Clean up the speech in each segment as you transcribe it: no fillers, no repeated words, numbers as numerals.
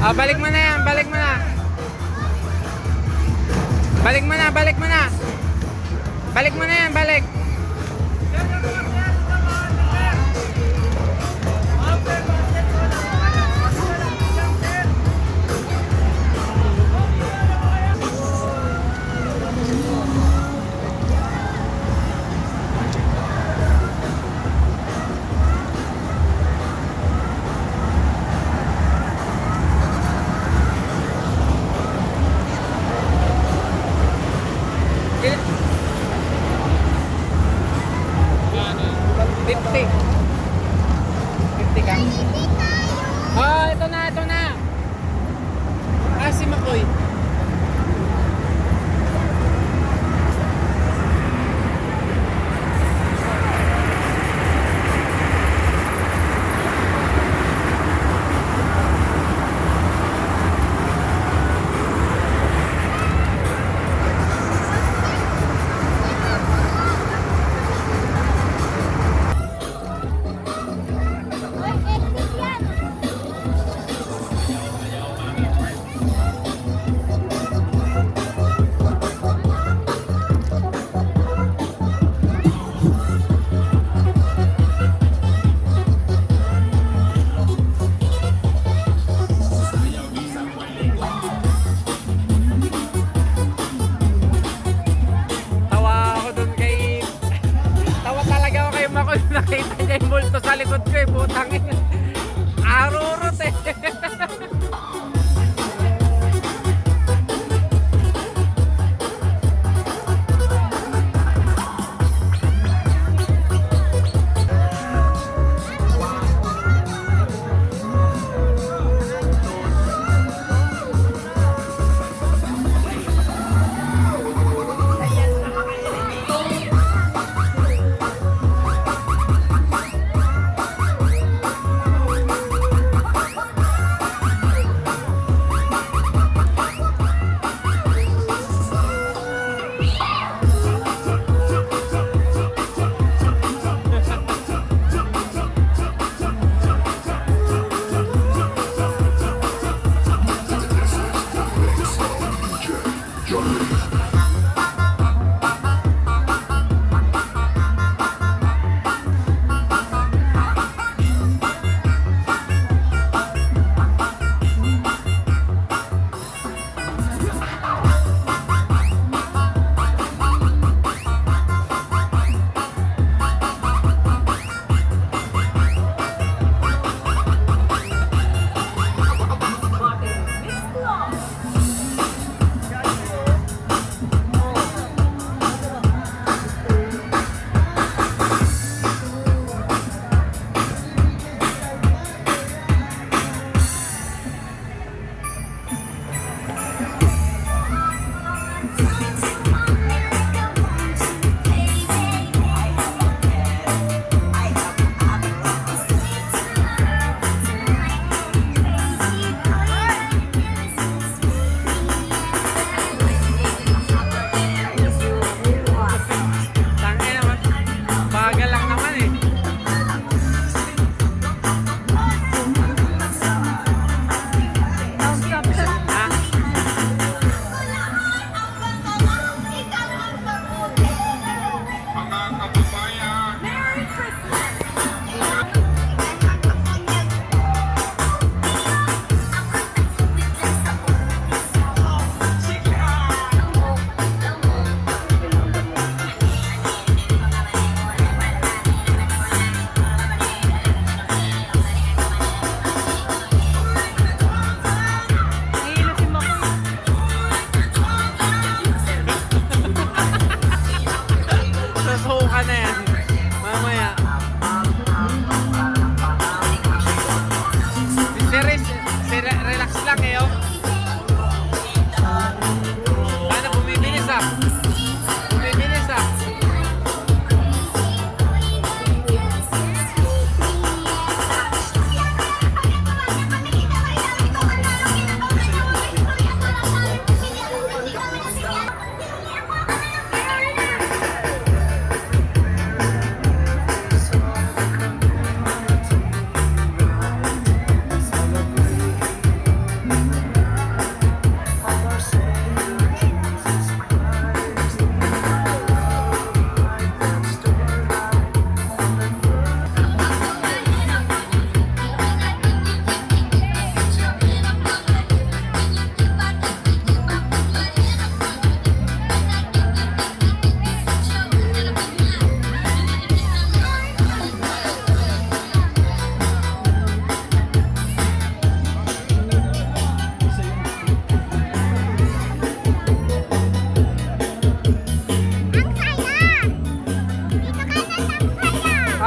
Balik mo na yan, balik mo na. Balik mo na, balik mo na. Balik mo na yan, balik. Ito na. Si Makoy. Nakita niya yung multo sa likod ko eh, putang ina. Arurot eh.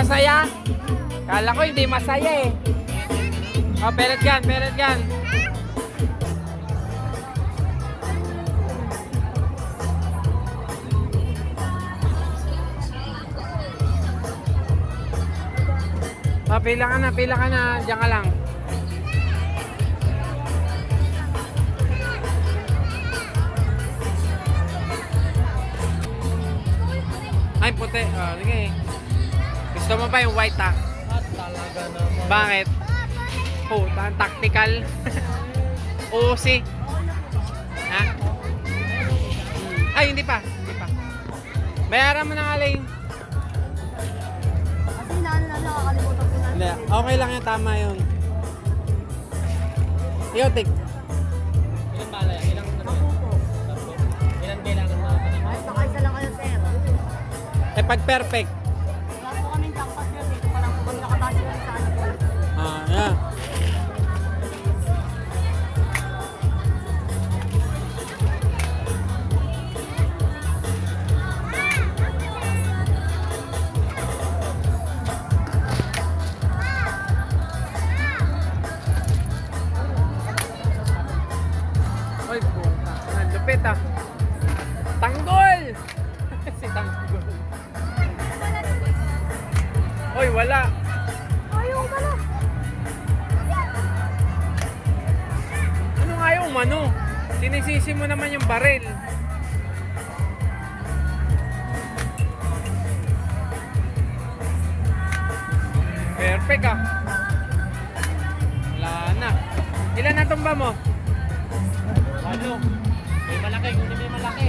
masaya? Kala ko hindi masaya eh. Oh, pelet yan, pelet yan. Oh, pila ka na, pila ka na. Diyan ka lang. Ay, puti. Oh, sige. Gusto mo pa yung white, ha? Talaga naman. Bakit? Puta, tactical. Uzi. Ha? Ay, hindi pa. Hindi pa. Bayaran mo na nga, Lane. Kasi nakakalimutan ko na. Hindi. Okay lang yan. Tama yun. Ikaw, Tik. Ilang bala yan? Ilang ano yan? Ako po. Tatlo. Ilang kailangan na? Kahit nakaisa lang kayo, sir. Eh, pag perfect. Wala po kaming jackpot, sir. Dito pa lang po kami nakabase lang sa ano po. Ah, yeah. Oy, puta. Ang lupit ah. Tanggol! Si Tanggol. Oy, wala. Ayaw ka na. Ano nga yung mano? Sinisisi mo naman yung baril. Perfect ah. Wala na. Ilan na tumba mo? Ano? May malaki, kung hindi may malaki.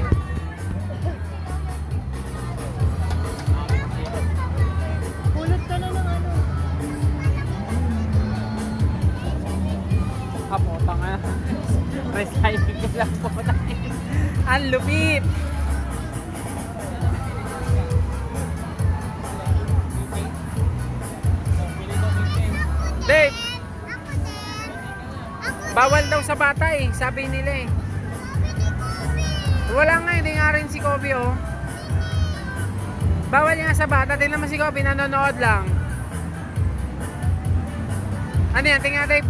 Pulot ka na ng ano. Kapota nga. Recycle ko lang po. Ang lupit. Dave! Bawal daw sa bata eh, sabi nila eh. Wala nga, hindi nga rin si Kobe oh. Bawal nga sa bata, tingnan mo si Kobe, nanonood lang. Ano yan, tingnan Dave.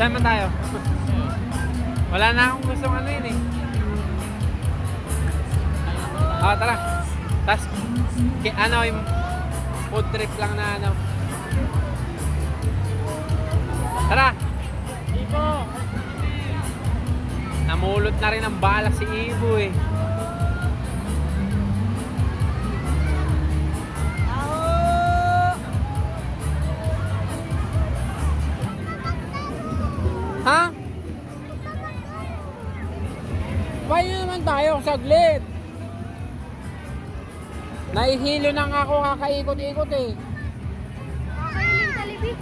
Saan man tayo? Wala na akong gustong ano yun eh. Ah, tara. Tapos, ano yung food trip lang na ano. Tara! Ibo! Namulot na rin ang bala si Ibo eh. Ha? Pahinga naman tayo, saglit. Naihilo na nga ako kakaikot-ikot eh. Kakainin talibig.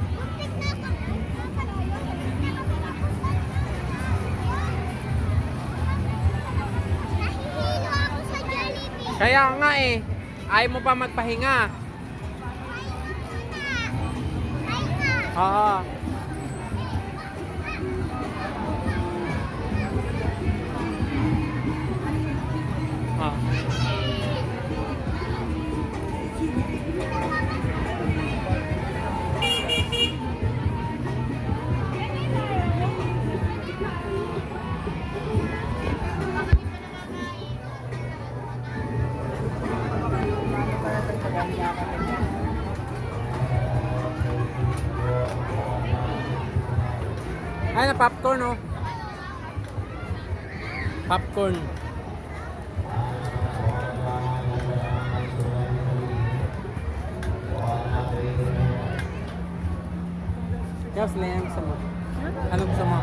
Nahihilo ako sa Jollibee. Kaya nga eh, ayaw mo pa magpahinga. Oo. Ah. Ay, na popcorn oh. Popcorn. Ikaw, sila yung gusto mo. Ano gusto mo?